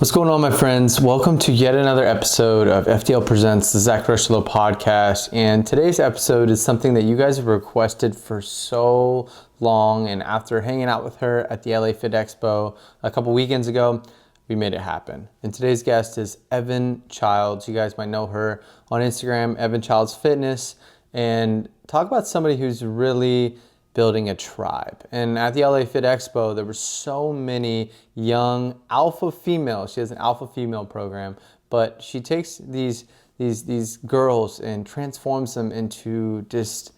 What's going on, my friends? Welcome to yet another episode of FDL Presents, the Zach Rocheleau podcast. And today's episode is something that you guys have requested for so long. And after hanging out with her at the LA Fit Expo a couple weekends ago, we made it happen. And today's guest is Evan Childs. You guys might know her on Instagram, Evan Childs Fitness. And talk about somebody who's really building a tribe. And at the LA Fit Expo, there were so many young alpha females. She has an alpha female program, but she takes these girls and transforms them into just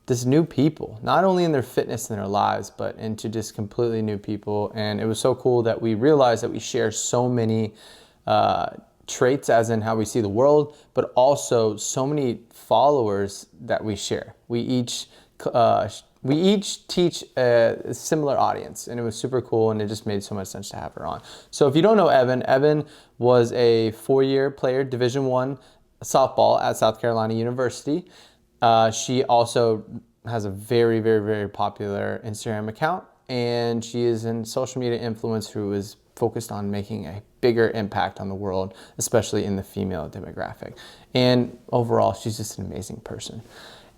this new people, not only in their fitness and their lives, but into just completely new people. And it was so cool that we realized that we share so many traits, as in how we see the world, but also so many followers that we share. We each teach a similar audience, and it was super cool, and it just made so much sense to have her on. So if you don't know Evan, Evan was a 4-year player, Division I softball at South Carolina University. She also has a very, very, very popular Instagram account, and she is a social media influencer who is focused on making a bigger impact on the world, especially in the female demographic. And overall, she's just an amazing person.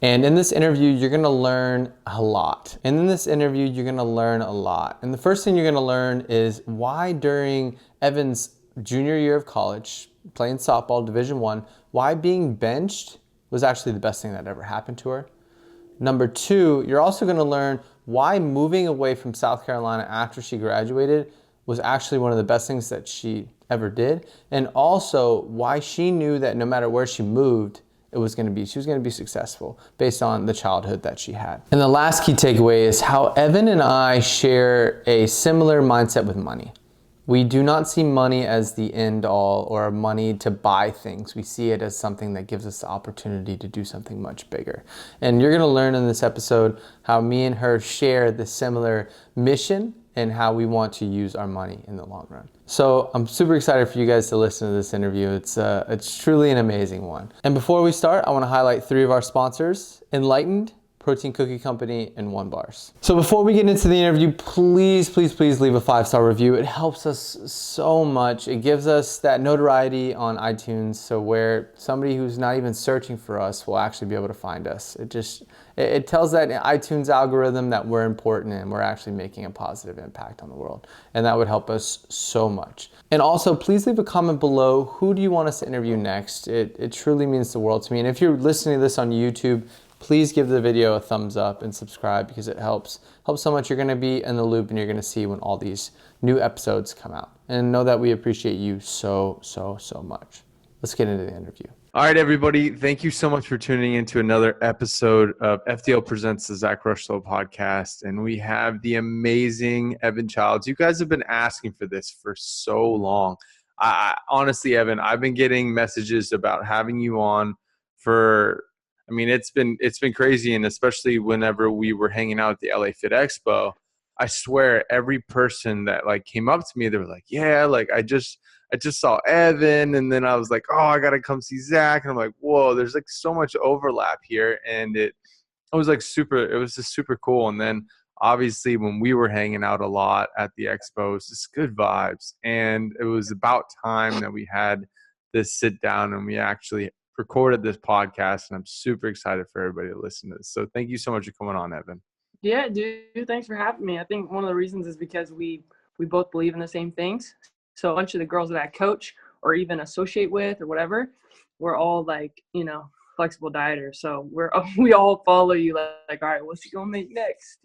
And in this interview, you're gonna learn a lot. And in this interview, you're gonna learn a lot. And the first thing you're gonna learn is why during Evan's junior year of college, playing softball, Division I, why being benched was actually the best thing that ever happened to her. Number 2, you're also gonna learn why moving away from South Carolina after she graduated was actually one of the best things that she ever did. And also why she knew that no matter where she moved, she was going to be successful based on the childhood that she had. And the last key takeaway is how Evan and I share a similar mindset with money. We do not see money as the end all or money to buy things. We see it as something that gives us the opportunity to do something much bigger. And you're going to learn in this episode how me and her share the similar mission and how we want to use our money in the long run. So I'm super excited for you guys to listen to this interview. It's truly an amazing one. And before we start, I want to highlight 3 of our sponsors: Enlightened, Protein Cookie Company, and One Bars. So before we get into the interview, please leave a 5-star review. It helps us so much. It gives us that notoriety on iTunes, so where somebody who's not even searching for us will actually be able to find us. It tells that iTunes algorithm that we're important and we're actually making a positive impact on the world. And that would help us so much. And also, please leave a comment below. Who do you want us to interview next? It truly means the world to me. And if you're listening to this on YouTube, please give the video a thumbs up and subscribe, because it helps so much. You're going to be in the loop and you're going to see when all these new episodes come out. And know that we appreciate you so much. Let's get into the interview. All right, everybody. Thank you so much for tuning into another episode of FDL Presents, the Zach Rocheleau podcast. And we have the amazing Evan Childs. You guys have been asking for this for so long. Honestly, Evan, I've been getting messages about having you on for, it's been crazy. And especially whenever we were hanging out at the LA Fit Expo, I swear every person that came up to me, they were like, yeah, I just saw Evan, and then I was like, oh, I gotta come see Zach, and I'm like, whoa, there's so much overlap here, and it was just super cool. And then obviously when we were hanging out a lot at the expo, it was just good vibes, and it was about time that we had this sit down and we actually recorded this podcast, and I'm super excited for everybody to listen to this. So thank you so much for coming on, Evan. Yeah, dude, thanks for having me. I think one of the reasons is because we both believe in the same things. So a bunch of the girls that I coach or even associate with or whatever, we're all flexible dieters. So we all follow you like, all right, what's he gonna make next?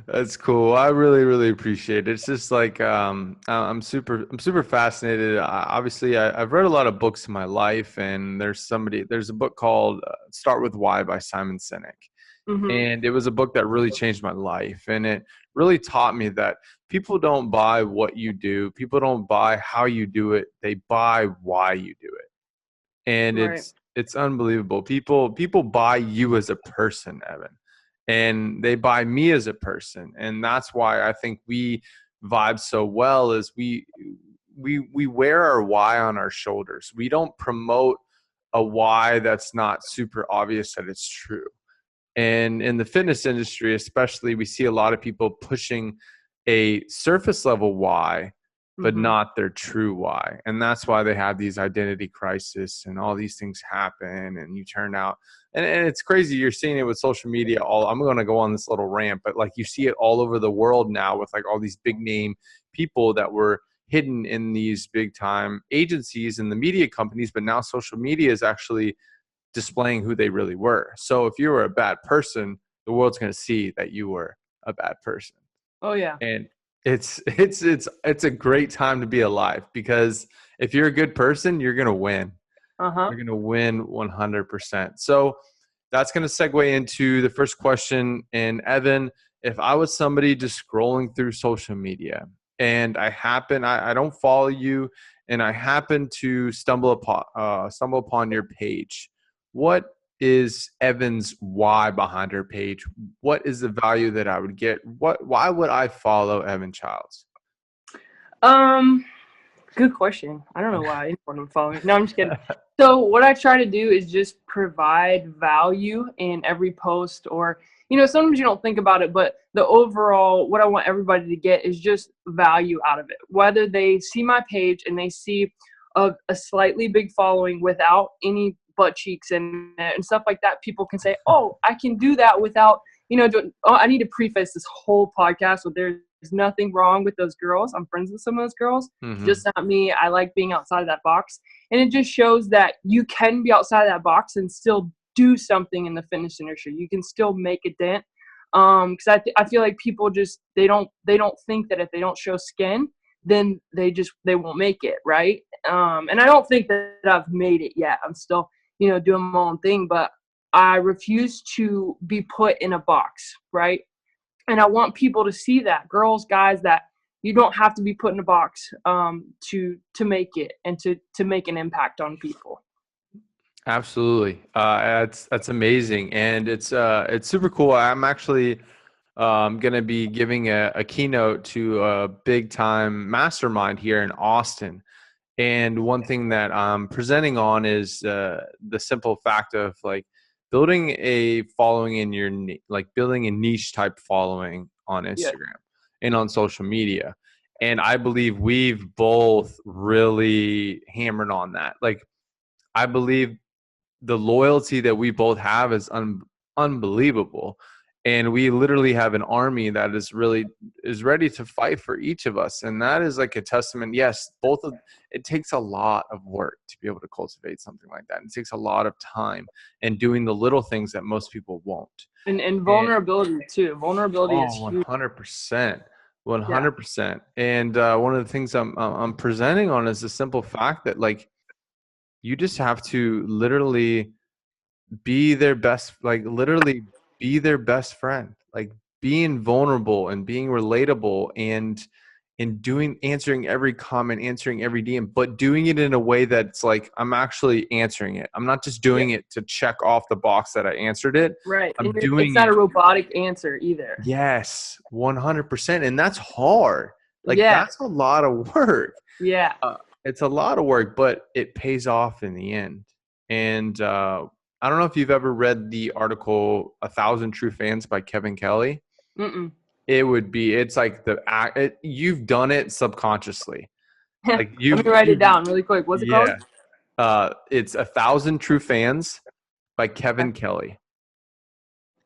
That's cool. I really appreciate it. It's just I'm super fascinated. Obviously, I've read a lot of books in my life, and there's a book called Start With Why by Simon Sinek. Mm-hmm. And it was a book that really changed my life. And it really taught me that people don't buy what you do. People don't buy how you do it. They buy why you do it. And Right. it's unbelievable. People buy you as a person, Evan. And they buy me as a person. And that's why I think we vibe so well, is we wear our why on our shoulders. We don't promote a why that's not super obvious that it's true. And in the fitness industry, especially, we see a lot of people pushing a surface level why but Mm-hmm. not their true why. And that's why they have these identity crisis and all these things happen, and you turn out, and it's crazy. You're seeing it with social media. I'm going to go on this little rant, but like you see it all over the world now with like all these big name people that were hidden in these big time agencies and the media companies, but now social media is actually displaying who they really were. So if you were a bad person, the world's going to see that you were a bad person. Oh yeah. And it's a great time to be alive, because if you're a good person, you're going to win. Uh-huh. You're going to win 100%. So that's going to segue into the first question. And Evan, if I was somebody just scrolling through social media and I don't follow you, and I happen to stumble upon your page, what is Evan's why behind her page? What is the value that I would get? Why would I follow Evan Childs? Um, Good question. I don't know why anyone would follow me. No, I'm just kidding. So what I try to do is just provide value in every post, or sometimes you don't think about it, but the overall what I want everybody to get is just value out of it. Whether they see my page and they see a slightly big following without any butt cheeks and stuff like that, people can say, "Oh, I can do that without doing." Oh, I need to preface this whole podcast with there's nothing wrong with those girls. I'm friends with some of those girls. Mm-hmm. Just not me. I like being outside of that box. And it just shows that you can be outside of that box and still do something in the fitness industry. You can still make a dent. Because I feel like people just they don't think that if they don't show skin, then they won't make it, right? And I don't think that I've made it yet. I'm still doing my own thing, but I refuse to be put in a box, right? And I want people to see that, girls, guys, that you don't have to be put in a box to make it and to make an impact on people. Absolutely. That's amazing. And it's super cool. I'm actually going to be giving a keynote to a big time mastermind here in Austin. And one thing that I'm presenting on is the simple fact of like building a following in your like building a niche type following on Yeah. Instagram and on social media. And I believe we've both really hammered on that. Like I believe the loyalty that we both have is unbelievable, and we literally have an army that is ready to fight for each of us, and that is like a testament. Yes, it takes a lot of work to be able to cultivate something like that. It takes a lot of time and doing the little things that most people won't. And And vulnerability too. Vulnerability is oh, huge. 100%. Yeah. 100%. And one of the things I'm presenting on is the simple fact that like you just have to literally be their best, like literally be their best friend, like being vulnerable and being relatable, and doing, answering every comment, answering every DM, but doing it in a way that's like I'm actually answering it. I'm not just Yeah. doing it to check off the box that I answered it. Right. I'm And it's doing not it. a robotic answer either. Yes, 100%. And that's hard. Like Yeah. that's a lot of work. Yeah. uh, it's a lot of work, but it pays off in the end. And I don't know if you've ever read the article "A Thousand True Fans" by Kevin Kelly. Mm-mm. It's like you've done it subconsciously. Like Let me write it down really quick. What's it called? yeah. It's "A Thousand True Fans" by Kevin Kelly.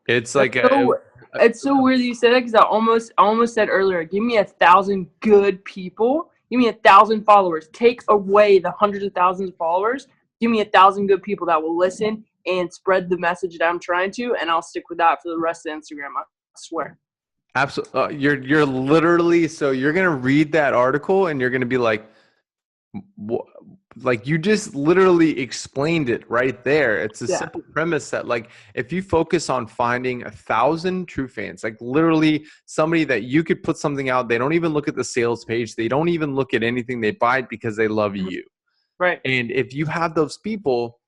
It's That's like so. It's so weird that you said that because I almost said earlier. Give me 1,000 good people. Give me 1,000 followers. Take away the hundreds of thousands of followers. Give me 1,000 good people that will listen and spread the message that I'm trying to, and I'll stick with that for the rest of Instagram. I swear. absolutely. You're literally, so you're gonna read that article and you're gonna be like, like you just literally explained it right there. It's a Yeah. simple premise that like if you focus on finding 1,000 true fans, like literally somebody that you could put something out, they don't even look at the sales page, they don't even look at anything, they buy it because they love you. Right. And if you have those people,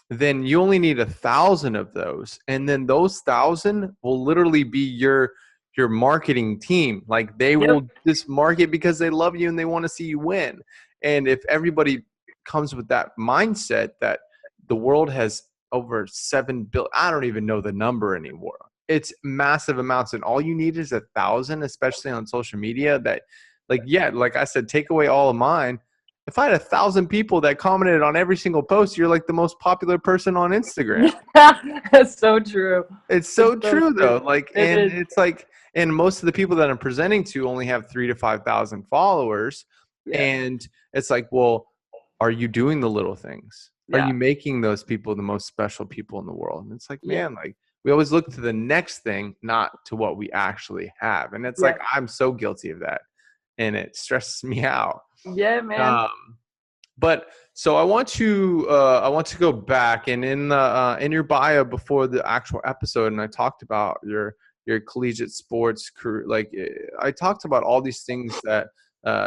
then you only need 1,000 of those, and then those 1,000 will literally be your marketing team. Like they Yep. will just market because they love you and they want to see you win. And if everybody comes with that mindset that the world has over 7 billion, I don't even know the number anymore. It's massive amounts, and all you need is 1,000, especially on social media, that Like, yeah, like I said, take away all of mine. If I had 1,000 people that commented on every single post, you're like the most popular person on Instagram. That's so true. It's It's so so true though. true. Like, It and is. it's like, and most of the people that I'm presenting to only have 3,000 to 5,000 followers. Yeah. And it's like, well, are you doing the little things? Are Yeah. you making those people the most special people in the world? And it's like, Yeah. man, like we always look to the next thing, not to what we actually have. And it's Yeah. like, I'm so guilty of that. And it stresses me out. Yeah, man. Um, but so I want to go back, and in your bio before the actual episode, and I talked about your collegiate sports career. Like I talked about all these things that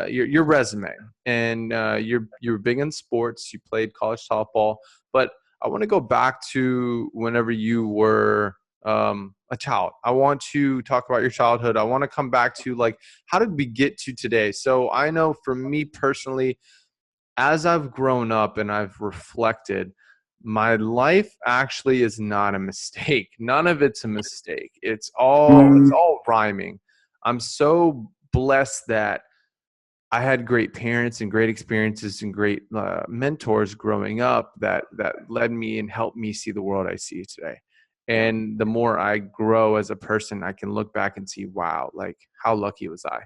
your resume, and you're big in sports. You played college softball, but I want to go back to whenever you were a child. I want to talk about your childhood. I want to come back to like, how did we get to today? So I know for me personally, as I've grown up and I've reflected, my life actually is not a mistake. None of it's a mistake. It's all rhyming. I'm so blessed that I had great parents and great experiences and great mentors growing up that led me and helped me see the world I see today. And the more I grow as a person, I can look back and see, wow, like how lucky was I?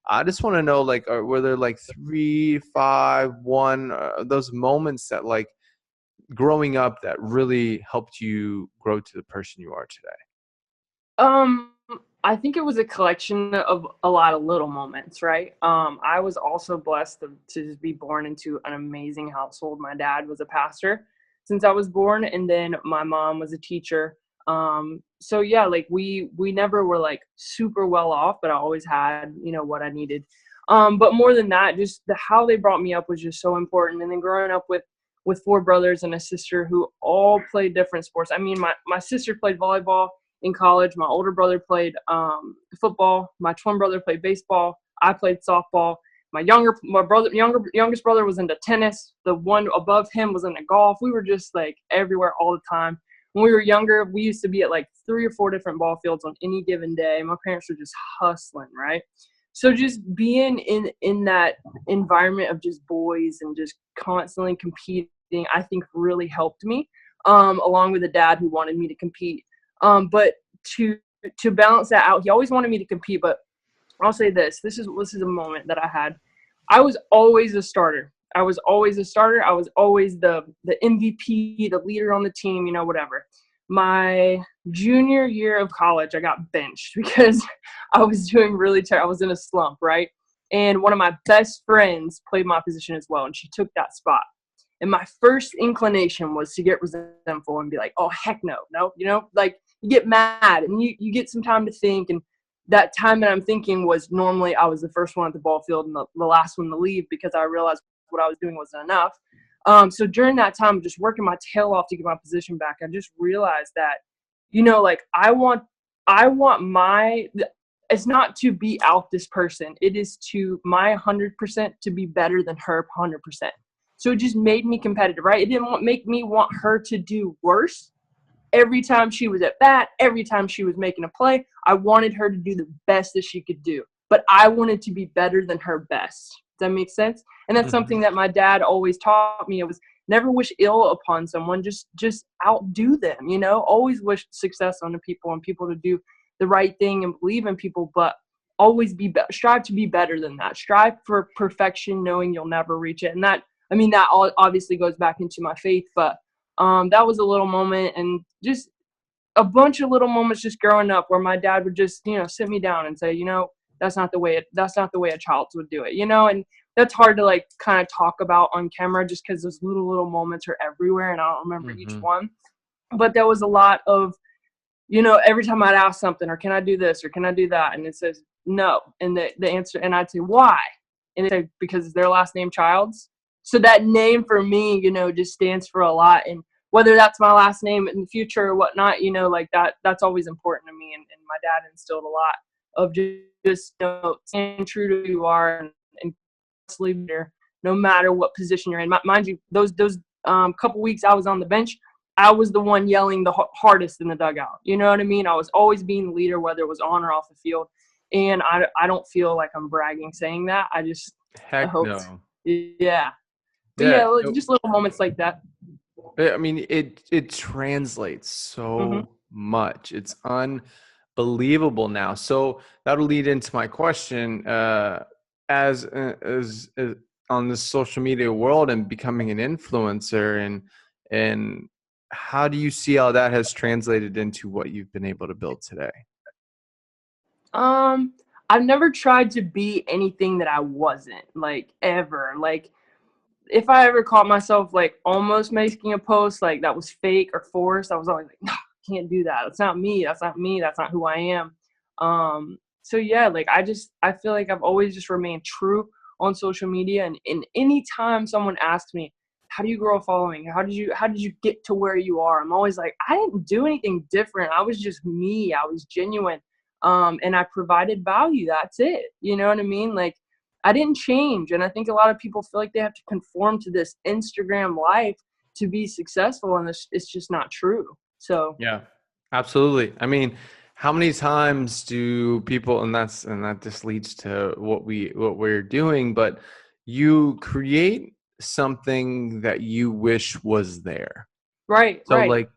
I just want to know, like, were there like 3, 5, 1, those moments that like growing up that really helped you grow to the person you are today? Um, I think it was a collection of a lot of little moments, right? I was also blessed to just be born into an amazing household. My dad was a pastor since I was born, and then my mom was a teacher. So yeah, like we never were like super well off, but I always had, what I needed. But more than that, just how they brought me up was just so important. And then growing up with four brothers and a sister who all played different sports. I mean, my sister played volleyball in college. My older brother played football. My twin brother played baseball. I played softball. Youngest brother was into tennis. The one above him was into golf. We were just like everywhere all the time. When we were younger, we used to be at like 3 or 4 different ball fields on any given day. My parents were just hustling, right? So just being in that environment of just boys and just constantly competing, I think really helped me, along with a dad who wanted me to compete. But to balance that out, he always wanted me to compete. But I'll say this: this is a moment that I had. I was always a starter. I was always a starter. I was always the MVP, the leader on the team. Whatever. My junior year of college, I got benched because I was doing really terrible. I was in a slump, right? And one of my best friends played my position as well, and she took that spot. And my first inclination was to get resentful and be like, oh, heck no, like you get mad and you get some time to think. And that time that I'm thinking was normally I was the first one at the ball field and the last one to leave because I realized what I was doing wasn't enough. So during that time, just working my tail off to get my position back, I just realized that, like I want it's not to be out this person. It is to my 100% to be better than her 100%. So it just made me competitive, right? It didn't make me want her to do worse. Every time she was at bat, every time she was making a play, I wanted her to do the best that she could do. But I wanted to be better than her best. Does that make sense? And that's something that my dad always taught me. It was never wish ill upon someone. Just outdo them, Always wish success on the people and people to do the right thing and believe in people, but always strive to be better than that. Strive for perfection, knowing you'll never reach it. And that all obviously goes back into my faith, but that was a little moment, and just a bunch of little moments just growing up where my dad would just, sit me down and say, that's not the way a child would do it, and that's hard to like kind of talk about on camera just because those little moments are everywhere and I don't remember each one. But there was a lot of, every time I'd ask something, or can I do this, or can I do that? And it says no. And the answer, and I'd say, why? And it said, because it's their last name, Childs. So that name for me, just stands for a lot. And whether that's my last name in the future or whatnot, like that's always important to me. And my dad instilled a lot of just staying true to who you are and leave there no matter what position you're in. Mind you, those couple weeks I was on the bench, I was the one yelling the hardest in the dugout. You know what I mean? I was always being the leader, whether it was on or off the field. And I don't feel like I'm bragging saying that. I Heck hoped, no. yeah. But Yeah. yeah, just little moments like that. I mean, it translates Hmm. so much. It's unbelievable now. So that'll lead into my question. As on this social media world and becoming an influencer, and how do you see how that has translated into what you've been able to build today? Um, I've never tried to be anything that I wasn't, like, ever. Like, if I ever caught myself like almost making a post like that was fake or forced, I was always like, no, I can't do that. That's not me. That's not me. That's not who I am. So yeah, like I feel like I've always just remained true on social media. And any time someone asks me, how do you grow a following? How did you get to where you are? I'm always like, I didn't do anything different. I was just me. I was genuine. And I provided value. That's it. You know what I mean? Like, I didn't change. And I think a lot of people feel like they have to conform to this Instagram life to be successful. And it's just not true. So, Yeah, absolutely. I mean, how many times do people, and that just leads to what we're doing, but you create something that you wish was there. right, So right. like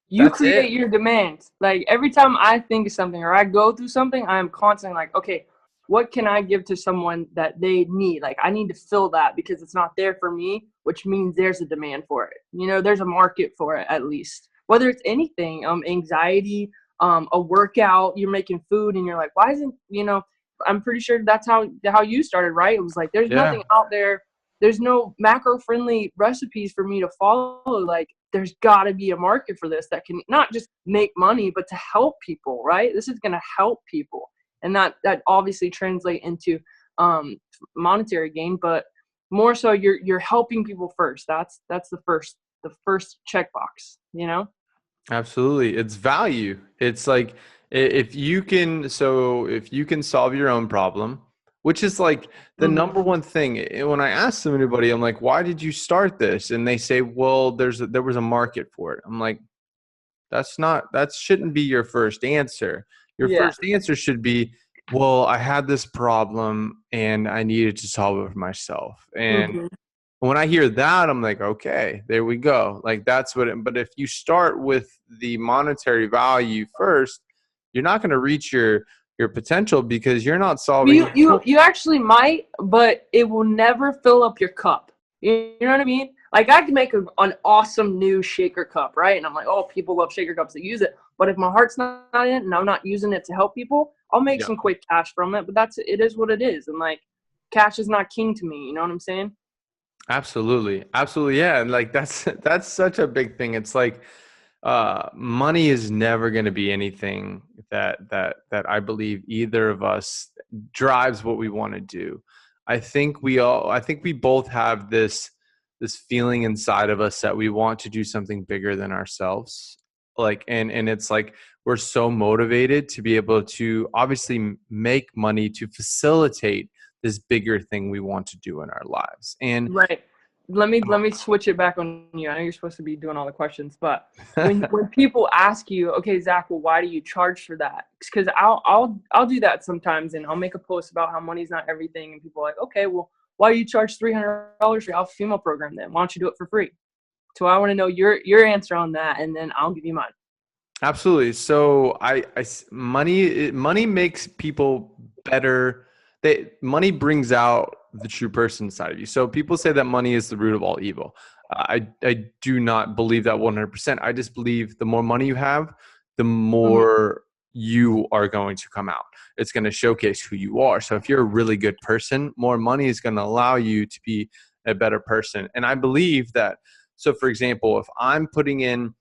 You that's it. create your demands. Like every time I think of something or I go through something, I am constantly like, okay, what can I give to someone that they need? Like I need to fill that because it's not there for me, which means there's a demand for it. There's a market for it at least. Whether it's anything, anxiety, a workout, you're making food and you're like, why isn't, I'm pretty sure that's how you started, right? It was like there's Yeah. nothing out there. There's no macro friendly recipes for me to follow. Like there's got to be a market for this that can not just make money but to help people, right? This is going to help people, and that obviously translate into monetary gain, but more so you're helping people first. That's the first checkbox, Absolutely. It's value. It's like if you can solve your own problem, which is like the Hmm. number one thing. When I ask anybody, I'm like, why did you start this? And they say, well, there was a market for it. I'm like, that shouldn't be your first answer. Your Yeah. first answer should be, well, I had this problem and I needed to solve it for myself. And Hmm. when I hear that, I'm like, okay, there we go. Like that's but if you start with the monetary value first, you're not going to reach your potential because you're not You solving. you you actually might, but it will never fill up your cup. You know what I mean? Like I can make an awesome new shaker cup, right? And I'm like, oh, people love shaker cups that use it. But if my heart's not in it and I'm not using it to help people, I'll make Yeah, some quick cash from it. But it is what it is. And like, cash is not king to me. You know what I'm saying? absolutely. Absolutely. Yeah. And like that's such a big thing. It's like money is never going to be anything that I believe either of us drives what we want to do. I think we both have this feeling inside of us that we want to do something bigger than ourselves. Like and it's like we're so motivated to be able to obviously make money to facilitate this bigger thing we want to do in our lives. And Right. Let me switch it back on you. I know you're supposed to be doing all the questions, but when people ask you, okay, Zach, well, why do you charge for that? Because I'll do that sometimes, and I'll make a post about how money's not everything, and people are like, okay, well, why do you charge $300 for your alpha female program then? Why don't you do it for free? So I want to know your answer on that, and then I'll give you mine. Absolutely. So money makes people better. Money brings out the true person inside of you. So people say that money is the root of all evil. I do not believe that 100%. I just believe the more money you have, the Hmm. more you are going to come out. It's going to showcase who you are. So if you're a really good person, more money is going to allow you to be a better person. And I believe that. So for example, if I'm putting in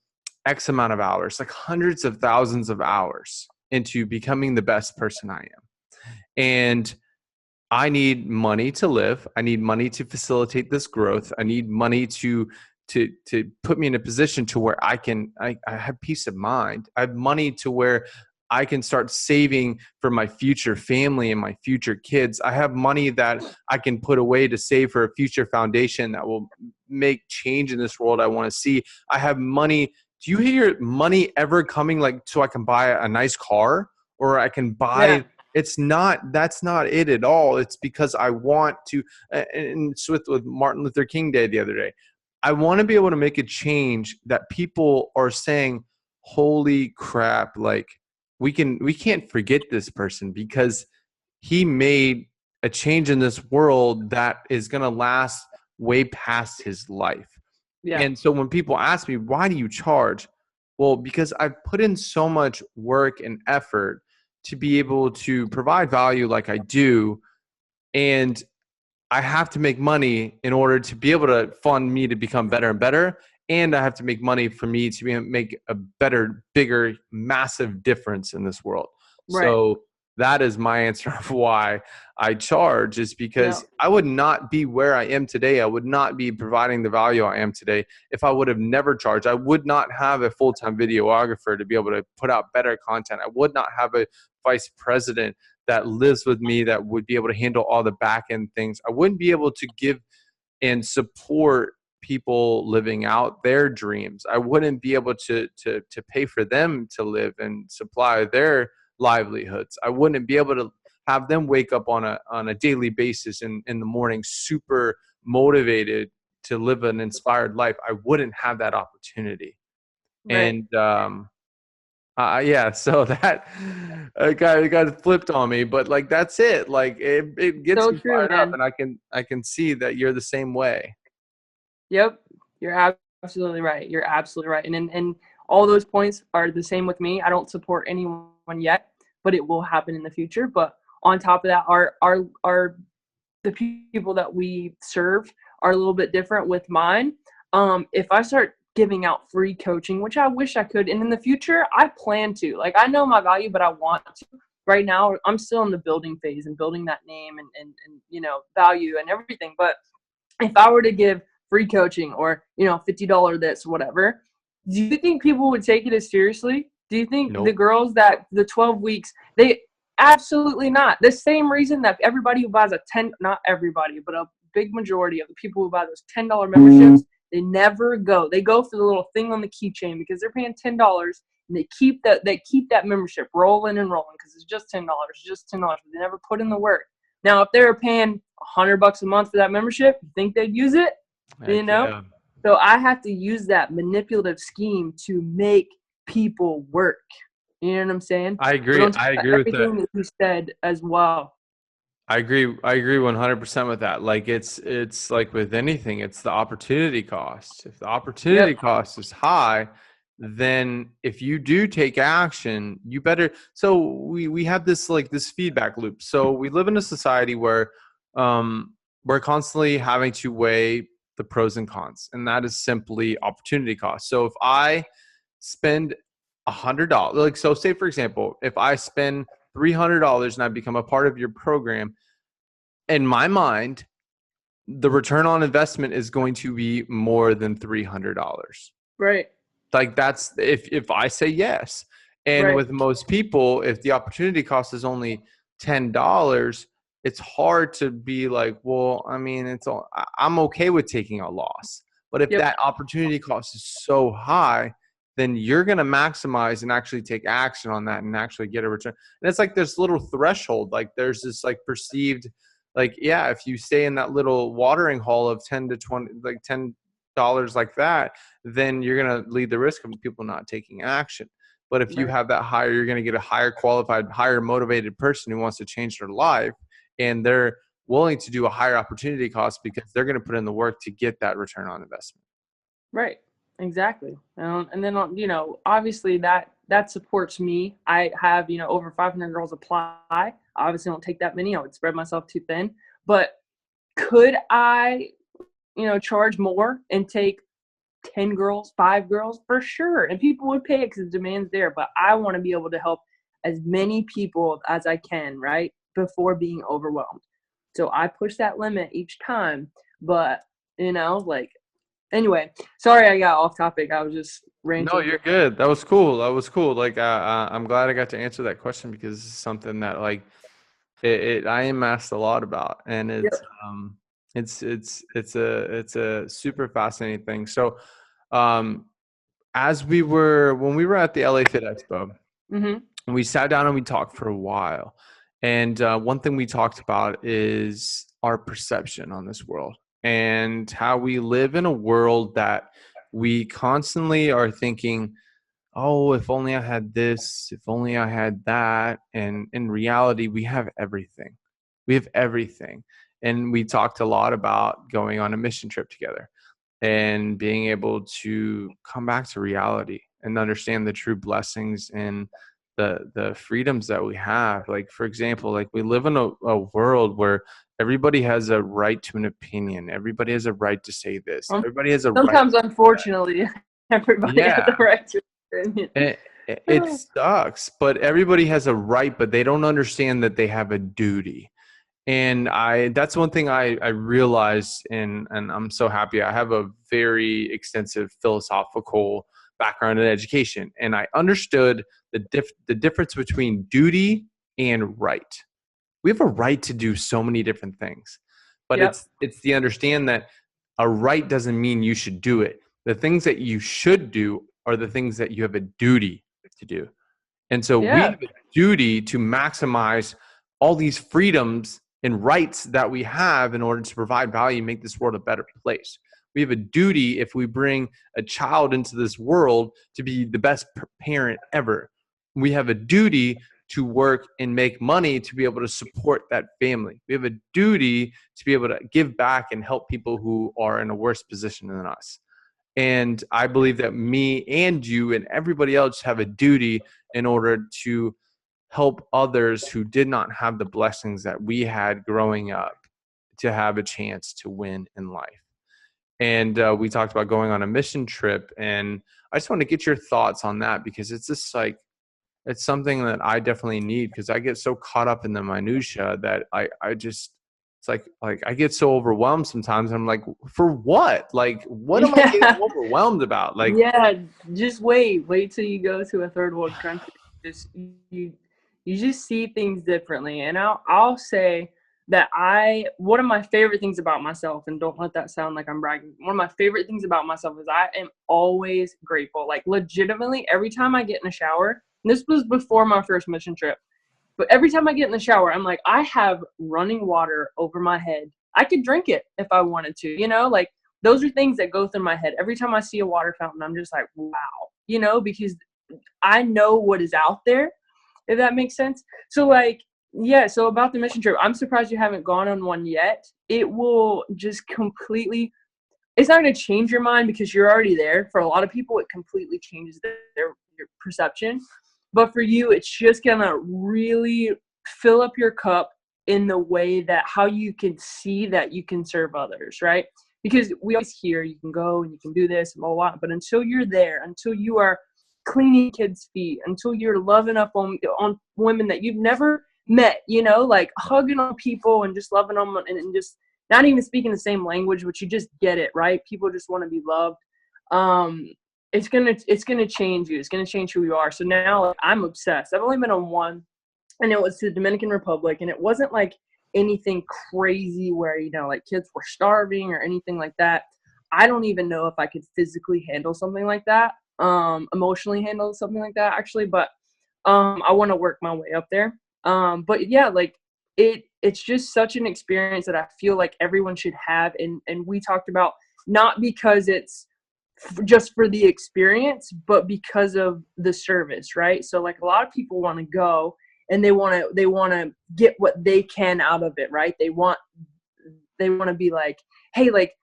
X amount of hours, like hundreds of thousands of hours into becoming the best person I am. And I need money to live. I need money to facilitate this growth. I need money to put me in a position to where I have peace of mind. I have money to where I can start saving for my future family and my future kids. I have money that I can put away to save for a future foundation that will make change in this world I want to see. I have money. Do you hear money ever coming like so I can buy a nice car or I can Yeah. buy that's not it at all. It's because I want to, and it's with Martin Luther King Day the other day. I want to be able to make a change that people are saying, holy crap, like we can't forget this person because he made a change in this world that is going to last way past his life. Yeah. And so when people ask me, why do you charge? Well, because I've put in so much work and effort to be able to provide value like I do. And I have to make money in order to be able to fund me to become better and better. And I have to make money for me to make a better, bigger, massive difference in this world. Right. So that is my answer of why I charge, is Yeah. because I would not be where I am today. I would not be providing the value I am today if I would have never charged. I would not have a full-time videographer to be able to put out better content. I would not have a vice president that lives with me that would be able to handle all the back end things. I wouldn't be able to give and support people living out their dreams. I wouldn't be able to pay for them to live and supply their livelihoods. I wouldn't be able to have them wake up on a daily basis in the morning super motivated to live an inspired life. I wouldn't have that opportunity. Right. And yeah, so that got flipped on me, but like that's it. Like it gets So me true, fired up, man. and I can see that you're the same way. Yep. You're absolutely right. You're absolutely right. And all those points are the same with me. I don't support anyone yet, but it will happen in the future. But on top of that, our the people that we serve are a little bit different with mine. If I start giving out free coaching, which I wish I could, and in the future, I plan to. Like, I know my value, but I want to. Right now, I'm still in the building phase and building that name and value and everything. But if I were to give free coaching or $50 this, whatever, do you think people would take it as seriously? Do you think the Nope. girls that the 12 weeks, they absolutely not. The same reason that everybody who buys not everybody, but a big majority of the people who buy those $10 memberships, they never go. They go for the little thing on the keychain because they're paying $10 and they keep that membership rolling and rolling because it's just $10, but they never put in the work. Now, if they were paying $100 a month for that membership, you think they'd use it? Heck yeah. So I have to use that manipulative scheme to make people work. You know what I'm saying? I But agree. on top I of agree with that. everything that you said as well. I agree. I agree 100% with that. Like it's like with anything, it's the opportunity cost. If the opportunity Yep. cost is high, then if you do take action, you better. So we have this like this feedback loop. So we live in a society where we're constantly having to weigh the pros and cons, and that is simply opportunity cost. So if I spend $100, like so, say for example, if I spend $300 and I become a part of your program, in my mind, the return on investment is going to be more than $300. Right. Like that's if I say yes. And Right. with most people, if the opportunity cost is only $10, it's hard to be like, well, I mean, I'm okay with taking a loss. But if Yep. that opportunity cost is so high, then you're going to maximize and actually take action on that and actually get a return. And it's like this little threshold, like there's this like perceived, like, yeah, if you stay in that little watering hole of 10 to 20, like $10 like that, then you're going to lead the risk of people not taking action. But if you Right. have that higher, you're going to get a higher qualified, higher motivated person who wants to change their life, and they're willing to do a higher opportunity cost because they're going to put in the work to get that return on investment. Right. Exactly. And then, obviously that supports me. I have, over 500 girls apply. I obviously don't take that many. I would spread myself too thin. But could I, charge more and take 10 girls, 5 girls? For sure. And people would pay it because the demand's there. But I want to be able to help as many people as I can, right? Before being overwhelmed. So I push that limit each time. But, anyway, sorry I got off topic. I was just No, ranting. you're good. That was cool. That was cool. Like, I'm glad I got to answer that question because it's something that like I am asked a lot about, and Yep. it's a super fascinating thing. So, um, when we were at the LA Fit Expo, Mm-hmm. we sat down and we talked for a while, And one thing we talked about is our perception on this world and how we live in a world that we constantly are thinking, oh, if only I had this, if only I had that. And in reality, we have everything. We have everything. And we talked a lot about going on a mission trip together and being able to come back to reality and understand the true blessings and the freedoms that we have. Like, for example, like we live in a world where everybody has a right to an opinion. Everybody has a right to say this. Um, Everybody has a right Sometimes, to do that. unfortunately, everybody has the Yeah. right to opinion. It sucks, but everybody has a right, but they don't understand that they have a duty. And that's one thing I realized, and I'm so happy. I have a very extensive philosophical background in education, and I understood the difference between duty and right. We have a right to do so many different things, but Yep. it's the understand that a right doesn't mean you should do it. The things that you should do are the things that you have a duty to do. And so we Yeah. have a duty to maximize all these freedoms and rights that we have in order to provide value and make this world a better place. We have a duty, if we bring a child into this world, to be the best parent ever. We have a duty to work and make money to be able to support that family. We have a duty to be able to give back and help people who are in a worse position than us. And I believe that me and you and everybody else have a duty in order to help others who did not have the blessings that we had growing up to have a chance to win in life. And we talked about going on a mission trip. And I just want to get your thoughts on that, because it's just like, it's something that I definitely need, because I get so caught up in the minutia that I just, it's like I get so overwhelmed sometimes. I'm like, for what? Like, what am I getting Yeah. overwhelmed about? Like, Yeah. Just wait till you go to a third world country. Just you just see things differently. And I'll say that one of my favorite things about myself, and don't let that sound like I'm bragging. One of my favorite things about myself is I am always grateful. Like, legitimately, every time I get in a shower, and this was before my first mission trip, but every time I get in the shower, I'm like, I have running water over my head. I could drink it if I wanted to, like those are things that go through my head. Every time I see a water fountain, I'm just like, wow, because I know what is out there, if that makes sense. So like, yeah, so about the mission trip, I'm surprised you haven't gone on one yet. It will just completely, it's not going to change your mind because you're already there. For a lot of people, it completely changes their perception. But for you, it's just going to really fill up your cup in the way that how you can see that you can serve others, right? Because we always hear you can go and you can do this and blah, blah, blah. But until you're there, until you are cleaning kids' feet, until you're loving up on women that you've never met, like hugging on people and just loving them and just not even speaking the same language, but you just get it, right? People just want to be loved. It's gonna change you. It's gonna change who you are. So now, like, I'm obsessed. I've only been on one, and it was to the Dominican Republic, and it wasn't like anything crazy where like kids were starving or anything like that. I don't even know if I could physically handle something like that, emotionally handle something like that actually, but I want to work my way up there. But yeah, like it's just such an experience that I feel like everyone should have, and we talked about not because it's just for the experience, but because of the service, right? So like a lot of people want to go and they want to get what they can out of it, right? They want to be like, hey, like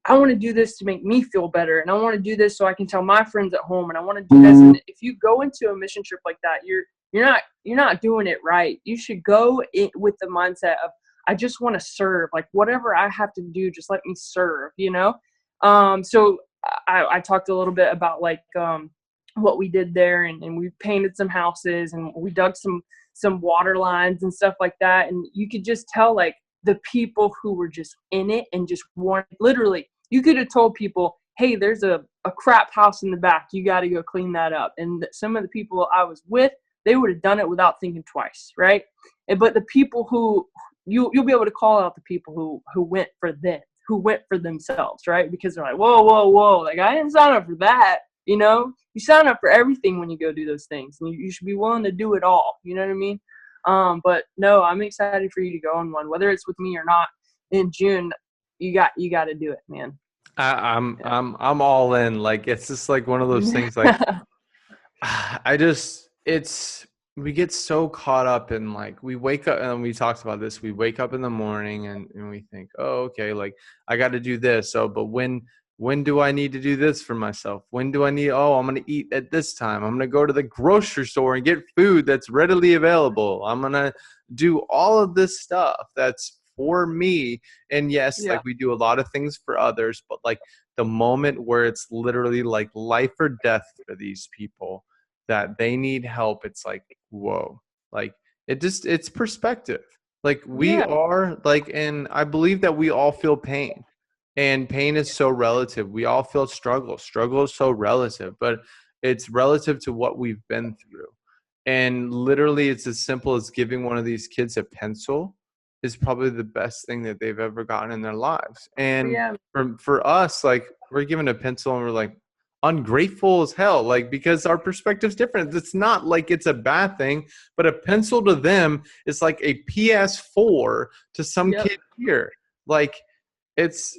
I want to do this to make me feel better, and I want to do this so I can tell my friends at home, and I want to do this. And if you go into a mission trip like that, you're not doing it right. You should go with the mindset of, I just want to serve. Like whatever I have to do, just let me serve, So I talked a little bit about like what we did there, and we painted some houses and we dug some water lines and stuff like that. And you could just tell like the people who were just in it and just wanted, literally, you could have told people, hey, there's a crap house in the back. You got to go clean that up. And some of the people I was with, they would have done it without thinking twice, right? But the people who, you'll be able to call out the people who went for them, who went for themselves, right? Because they're like, whoa, like I didn't sign up for that, You sign up for everything when you go do those things, and you should be willing to do it all. You know what I mean? But no, I'm excited for you to go on one, whether it's with me or not in June. You got to do it, man. I'm all in. Like, it's just like one of those things. Like, we get so caught up in, like, we wake up, and we talked about this. We wake up in the morning and we think, oh, okay, like I got to do this. So, but when do I need to do this for myself? When do I need, oh, I'm going to eat at this time. I'm going to go to the grocery store and get food that's readily available. I'm going to do all of this stuff that's for me. And yes, Yeah. like, we do a lot of things for others, but like the moment where it's literally like life or death for these people, that they need help, it's like, whoa, like it's perspective. Like, we Yeah. are like, and I believe that we all feel pain, and pain is so relative. We all feel struggle is so relative, but it's relative to what we've been through. And literally, it's as simple as giving one of these kids a pencil is probably the best thing that they've ever gotten in their lives. And Yeah. for us, like, we're given a pencil and we're like ungrateful as hell, like, because our perspective's different. It's not like it's a bad thing, but a pencil to them is like a PS4 to some Yep. kid here. Like, it's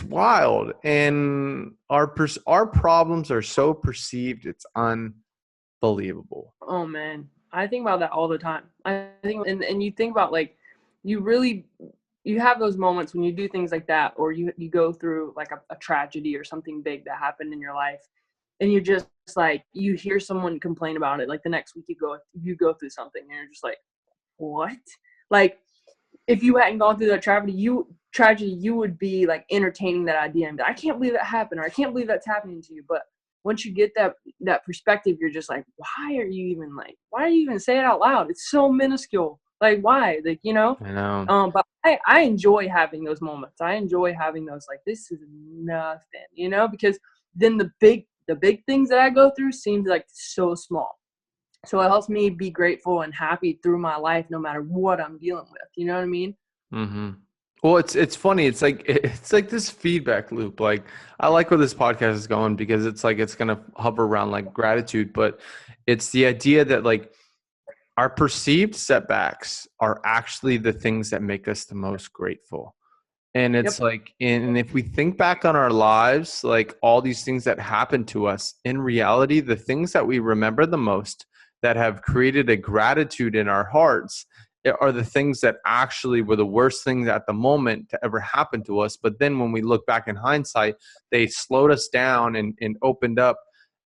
wild, and our problems are so perceived, it's unbelievable. Oh man, I think about that all the time. I think, and you think about, like, you have those moments when you do things like that, or you go through like a tragedy or something big that happened in your life, and you're just like, you hear someone complain about it, like the next week you go through something, and you're just like, what? Like, if you hadn't gone through that tragedy, you would be like entertaining that idea and be like, I can't believe that happened, or I can't believe that's happening to you. But once you get that perspective, you're just like, why are you even say it out loud? It's so minuscule. Like, why? Like, I know. But I enjoy having those moments. I enjoy having those, like, this is nothing, because then the big things that I go through seems like so small. So it helps me be grateful and happy through my life, no matter what I'm dealing with. You know what I mean? Mm-hmm. Well, it's funny. It's like this feedback loop. Like, I like where this podcast is going, because it's like it's gonna hover around like gratitude, but it's the idea that, like, our perceived setbacks are actually the things that make us the most grateful. And it's Yep. like, and if we think back on our lives, like all these things that happened to us, in reality, the things that we remember the most, that have created a gratitude in our hearts, are the things that actually were the worst things at the moment to ever happen to us. But then when we look back in hindsight, they slowed us down and opened up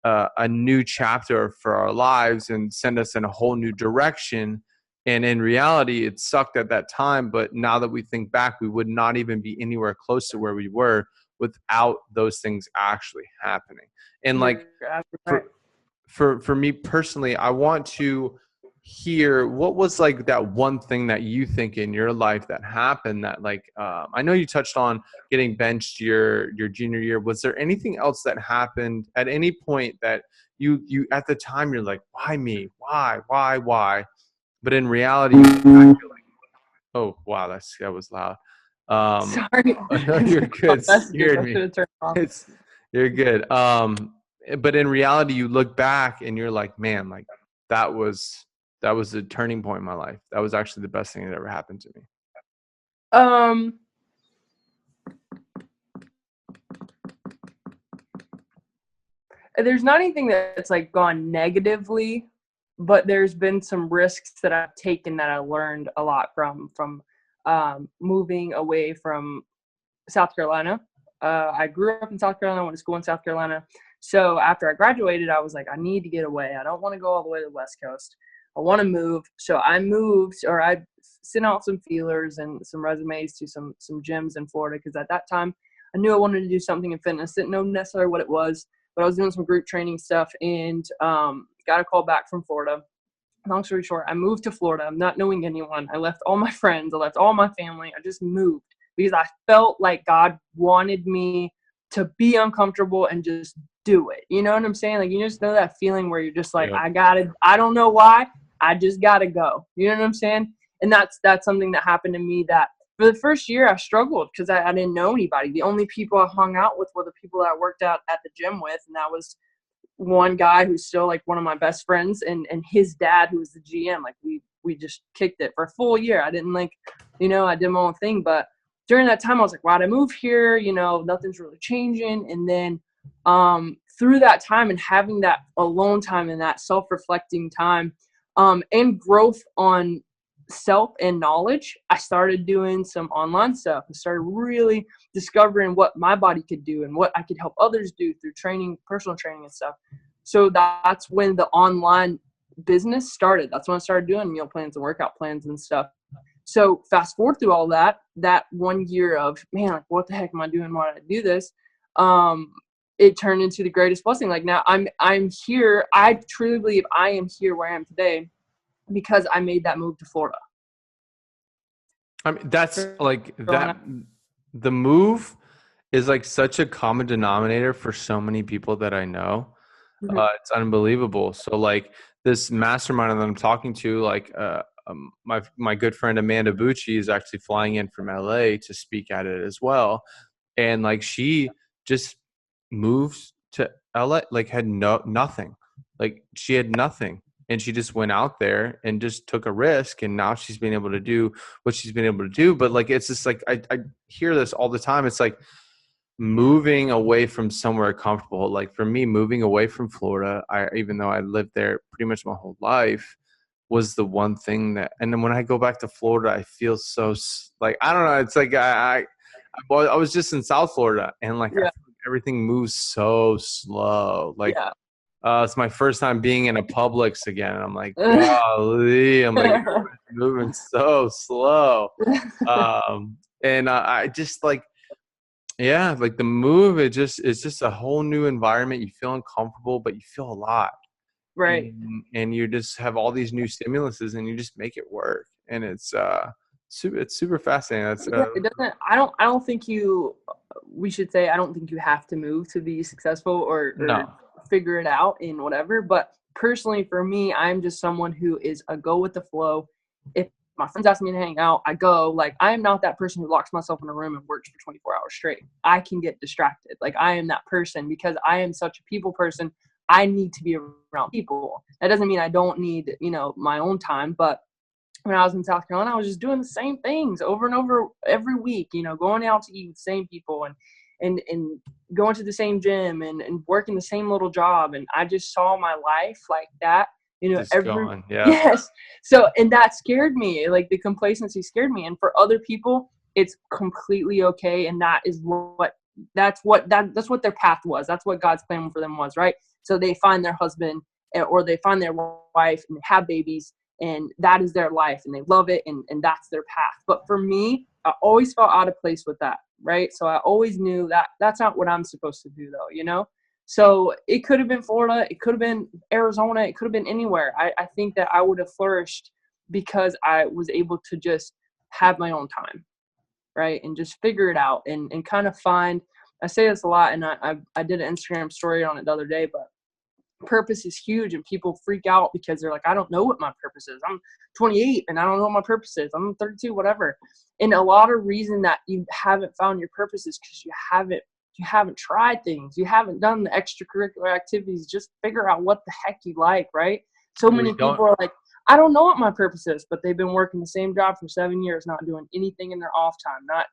a new chapter for our lives and send us in a whole new direction. And in reality, it sucked at that time, but now that we think back, we would not even be anywhere close to where we were without those things actually happening. And like, You're absolutely right. for me personally, I want to hear what was like that one thing that you think in your life that happened that, like, I know you touched on getting benched your junior year. Was there anything else that happened at any point that you at the time you're like, why me? Why? But in reality, you look back, you're like, oh wow, that was loud. Sorry. No, you're good. Messages. Scared I should me. have turned off. It's You're good. But in reality, you look back and you're like, man, like that was a turning point in my life. That was actually the best thing that ever happened to me. Um, there's not anything that's like gone negatively, but there's been some risks that I've taken that I learned a lot from moving away from South Carolina. I grew up in South Carolina, went to school in South Carolina. So after I graduated, I was like, I need to get away. I don't want to go all the way to the West Coast. I want to move. So I moved, or I sent out some feelers and some resumes to some gyms in Florida, because at that time I knew I wanted to do something in fitness. Didn't know necessarily what it was, but I was doing some group training stuff, and got a call back from Florida. Long story short, I moved to Florida, not knowing anyone. I left all my friends. I left all my family. I just moved because I felt like God wanted me to be uncomfortable and just do it. You know what I'm saying? Like, you just know that feeling where you're just like, Yep. I don't know why, I just gotta go. You know what I'm saying? And that's something that happened to me, that for the first year I struggled because I didn't know anybody. The only people I hung out with were the people that I worked out at the gym with, and that was one guy who's still like one of my best friends, and his dad, who was the GM. Like, we just kicked it for a full year. I didn't I did my own thing. But during that time, I was like, why'd I move here? Nothing's really changing. And then through that time and having that alone time and that self-reflecting time and growth on self and knowledge, I started doing some online stuff. I started really discovering what my body could do and what I could help others do through training, personal training and stuff. So that's when the online business started. That's when I started doing meal plans and workout plans and stuff. So fast forward through all that 1 year of, man, like, what the heck am I doing? Why did I do this? It turned into the greatest blessing. Like, now I'm here. I truly believe I am here where I am today because I made that move to Florida. I mean, that's like that. The move is like such a common denominator for so many people that I know. Mm-hmm. It's unbelievable. So like this mastermind that I'm talking to, like my good friend Amanda Bucci is actually flying in from LA to speak at it as well. And like she just moved to LA, like had nothing. Like she had nothing. And she just went out there and just took a risk. And now she's been able to do what she's been able to do. But like, it's just like, I hear this all the time. It's like moving away from somewhere comfortable. Like for me, moving away from Florida, even though I lived there pretty much my whole life, was the one thing that, and then when I go back to Florida, I feel so like, I don't know. It's like, I was just in South Florida and like, I feel like everything moves so slow. Like, it's my first time being in a Publix again. I'm like, golly, I'm like, moving so slow. And I just like, yeah, like the move, it's just a whole new environment. You feel uncomfortable, but you feel alive. Right. And you just have all these new stimuluses and you just make it work. And it's super fascinating. That's it doesn't, I don't think we should say, I don't think you have to move to be successful or no. figure it out in whatever. But personally for me, I'm just someone who is a go with the flow. If my friends ask me to hang out, I go. Like, I am not that person who locks myself in a room and works for 24 hours straight. I can get distracted. Like, I am that person because I am such a people person. I need to be around people. That doesn't mean I don't need, my own time. But when I was in South Carolina, I was just doing the same things over and over every week, going out to eat with the same people and going to the same gym and working the same little job. And I just saw my life like that, yes. So, and that scared me, like the complacency scared me. And for other people, it's completely okay. And that's what their path was. That's what God's plan for them was, right? So they find their husband or they find their wife and they have babies, and that is their life and they love it. And that's their path. But for me, I always felt out of place with that. Right. So I always knew that that's not what I'm supposed to do though, So it could have been Florida. It could have been Arizona. It could have been anywhere. I think that I would have flourished because I was able to just have my own time. Right. And just figure it out and kind of find, I say this a lot and I did an Instagram story on it the other day, but purpose is huge and people freak out because they're like, I don't know what my purpose is. I'm 28 and I don't know what my purpose is. I'm 32, whatever. And a lot of reason that you haven't found your purpose is because you haven't tried things. You haven't done the extracurricular activities. Just figure out what the heck you like, right? So many people are like, I don't know what my purpose is, but they've been working the same job for 7 years, not doing anything in their off time, not,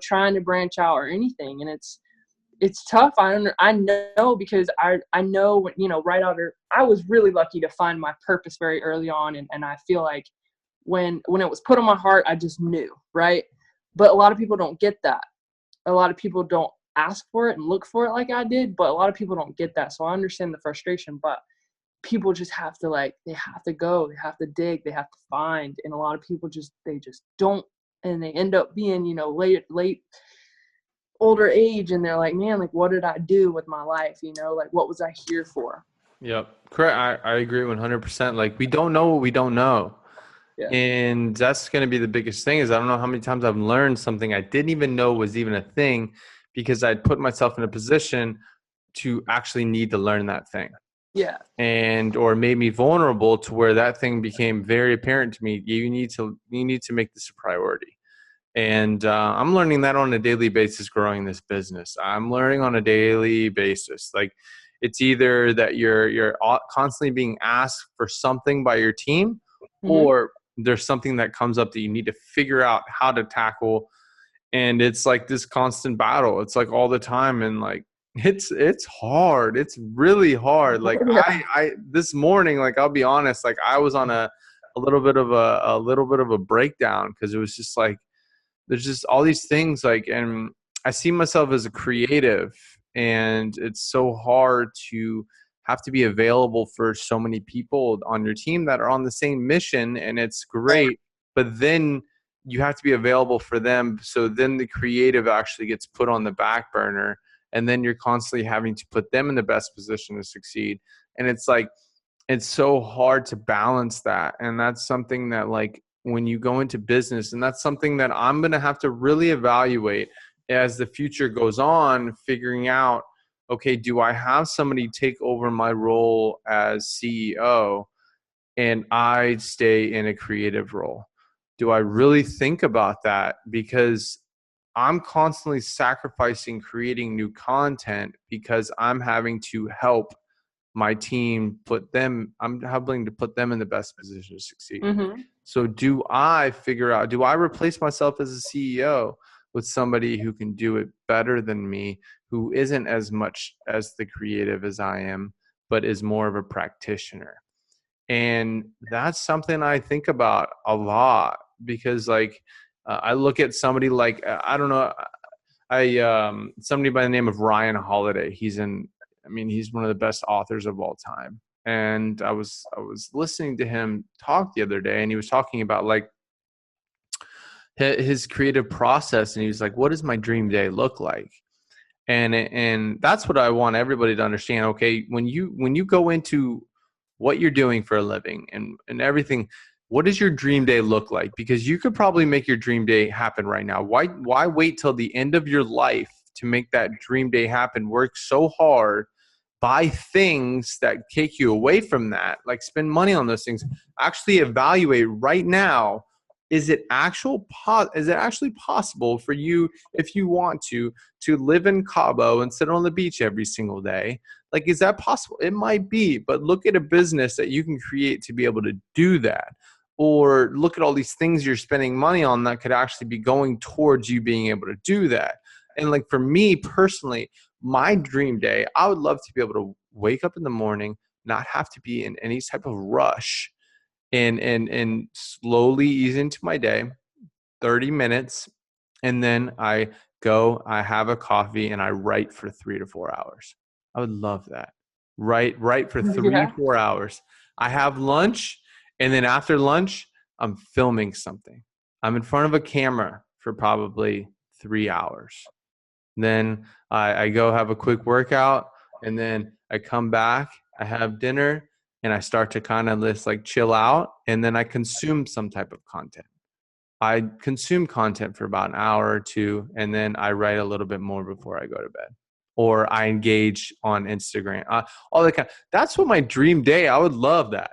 trying to branch out or anything. And it's tough. I know because I know when, right after, I was really lucky to find my purpose very early on. And I feel like when it was put on my heart, I just knew, right? But a lot of people don't get that. A lot of people don't ask for it and look for it like I did, but a lot of people don't get that. So I understand the frustration, but people just have to they have to go, they have to dig, they have to find. And a lot of people they just don't, and they end up being, late older age, and they're like, man, like, what did I do with my life? Like, what was I here for? Yep. Correct. I agree 100%. Like, we don't know what we don't know. Yeah. And that's going to be the biggest thing is I don't know how many times I've learned something I didn't even know was even a thing because I'd put myself in a position to actually need to learn that thing. Yeah. Or made me vulnerable to where that thing became very apparent to me. You need to make this a priority. And I'm learning that on a daily basis growing this business. I'm learning on a daily basis. Like, it's either that you're constantly being asked for something by your team, or there's something that comes up that you need to figure out how to tackle. And it's like this constant battle. It's like all the time. And like, it's hard. It's really hard. Like Yeah. I this morning, like, I'll be honest, like I was on a little bit of a breakdown, because it was just like, there's just all these things, like, and I see myself as a creative, and it's so hard to have to be available for so many people on your team that are on the same mission, and it's great, but then you have to be available for them. So then the creative actually gets put on the back burner, and then you're constantly having to put them in the best position to succeed. And it's like, it's so hard to balance that. And that's something that, like, when you go into business, and that's something that I'm going to have to really evaluate as the future goes on, figuring out, okay, do I have somebody take over my role as CEO and I stay in a creative role? Do I really think about that? Because I'm constantly sacrificing creating new content because I'm having to help my team, I'm helping to put them in the best position to succeed. Mm-hmm. So do I replace myself as a CEO with somebody who can do it better than me, who isn't as much as the creative as I am, but is more of a practitioner? And that's something I think about a lot, because like, I look at somebody like, I don't know, somebody by the name of Ryan Holiday. He's one of the best authors of all time. And I was listening to him talk the other day, and he was talking about like his creative process, and he was like, what does my dream day look like? And that's what I want everybody to understand. Okay, when you go into what you're doing for a living and everything, what does your dream day look like? Because you could probably make your dream day happen right now. Why wait till the end of your life to make that dream day happen? Work so hard, buy things that take you away from that, like spend money on those things. Actually evaluate right now, is it actually possible for you, if you want to live in Cabo and sit on the beach every single day? Like, is that possible? It might be, but look at a business that you can create to be able to do that. Or look at all these things you're spending money on that could actually be going towards you being able to do that. And like, for me personally, my dream day, I would love to be able to wake up in the morning, not have to be in any type of rush, and slowly ease into my day, 30 minutes, and then I have a coffee, and I write for 3 to 4 hours. I would love that. Write for 3 Yeah. to 4 hours. I have lunch, and then after lunch, I'm filming something. I'm in front of a camera for probably 3 hours. Then I go have a quick workout, and then I come back, I have dinner, and I start to kind of just like chill out, and then I consume some type of content. I consume content for about an hour or two, and then I write a little bit more before I go to bed. Or I engage on Instagram. All that kind. That's what my dream day. I would love that.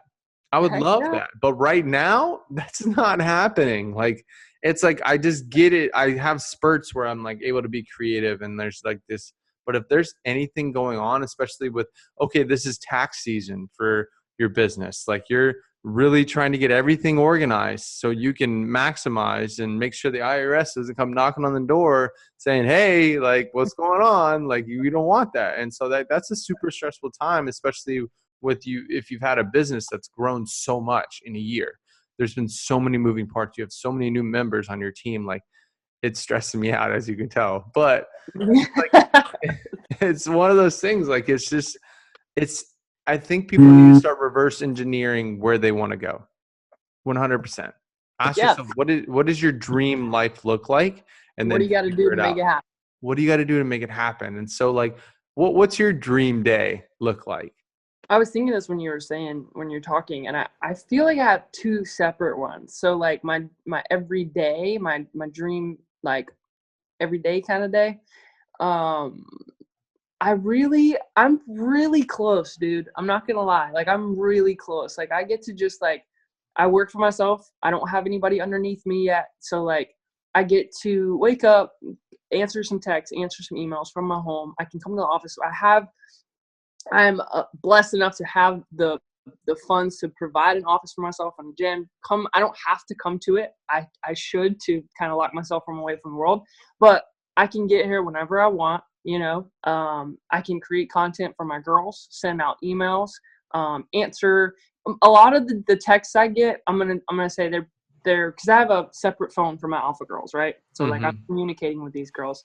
I would Heck love yeah. that. But right now, that's not happening. Like, it's like I just get it. I have spurts where I'm like able to be creative, and there's like this. But if there's anything going on, especially with, okay, this is tax season for your business, like you're really trying to get everything organized so you can maximize and make sure the IRS doesn't come knocking on the door saying, hey, like, what's going on? Like, you don't want that. And so that's a super stressful time, especially with you, if you've had a business that's grown so much in a year. There's been so many moving parts. You have so many new members on your team. Like, it's stressing me out, as you can tell. But like, it's one of those things. Like, it's I think people need to start reverse engineering where they want to go. 100%. Ask Yeah. yourself, what does your dream life look like? And What then do you got to do figure to it make out. it happen? What do you got to do to make it happen? And so, like, what's your dream day look like? I was thinking this when you're talking, and I feel like I have two separate ones. So like my everyday, my dream, like everyday kind of day. Um, I'm really close, dude. I'm not gonna lie. Like, I'm really close. Like, I get to just like, I work for myself. I don't have anybody underneath me yet. So like, I get to wake up, answer some texts, answer some emails from my home. I can come to the office. I'm blessed enough to have the the funds to provide an office for myself and a gym. I don't have to come to it. I should, to kind of lock myself from away from the world, but I can get here whenever I want. I can create content for my girls, send out emails, answer a lot of the texts I get. I'm gonna say they're because I have a separate phone for my alpha girls, right? So like I'm communicating with these girls